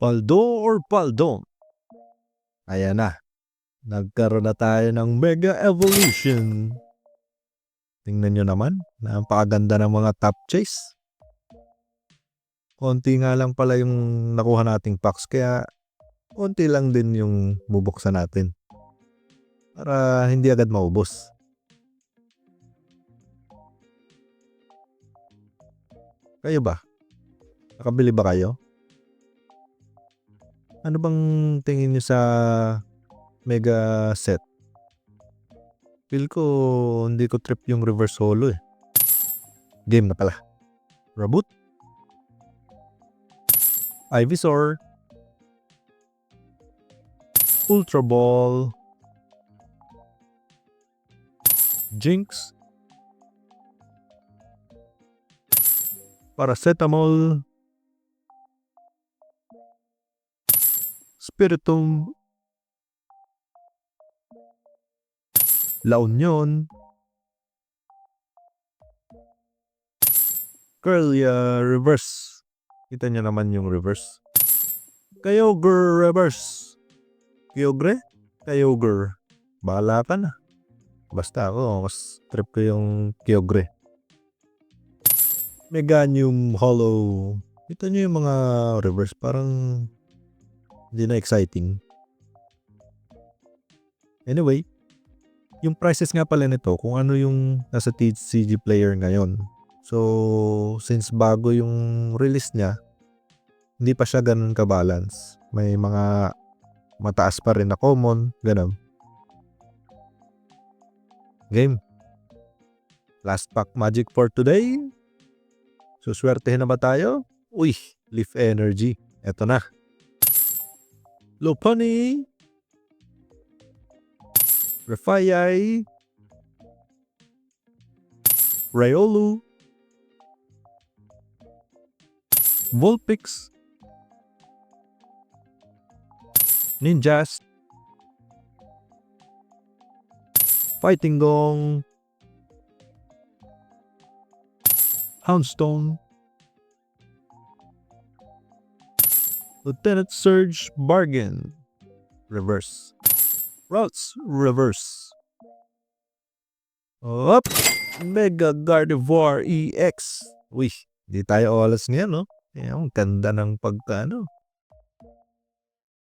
Paldo or Paldon? Ayan na. Nagkaroon na tayo ng Mega Evolution. Tingnan nyo naman. Napakaganda ng mga top chase. Konti nga lang pala yung nakuha nating packs. Kaya konti lang din yung bubuksan natin. Para hindi agad maubos. Kayo ba? Nakabili ba kayo? Ano bang tingin nyo sa Mega Set? Feel ko hindi ko trip yung reverse holo eh. Game na pala. Raboot. Ivysaur. Ultra Ball. Jinx. Paracetamol. Spiritomb. La Union. Kirlia reverse. Kita nyo naman yung reverse. Kyogre reverse. Kyogre? Kyogre. Bahala ka na. Basta ako, mas trip ko yung Kyogre. Meganium Hollow. Kita nyo yung mga reverse. Parang hindi na exciting. Anyway, yung prices nga pala nito, kung ano yung nasa TCG player ngayon. So, since bago yung release niya, hindi pa siya ganun ka-balance. May mga mataas pa rin na common, ganun. Game. Last pack magic for today. So, swertehin na ba tayo? Uy, Leaf Energy. Eto na. Lopunny. Refaiai. Riolu. Vulpix. Ninjas. Fighting Gong. Houndstone. Lieutenant Surge Bargain. Reverse. Routes Reverse. Up. Mega Gardevoir EX. Uy, di tayo olas niyan, no? Ang ganda ng pagka,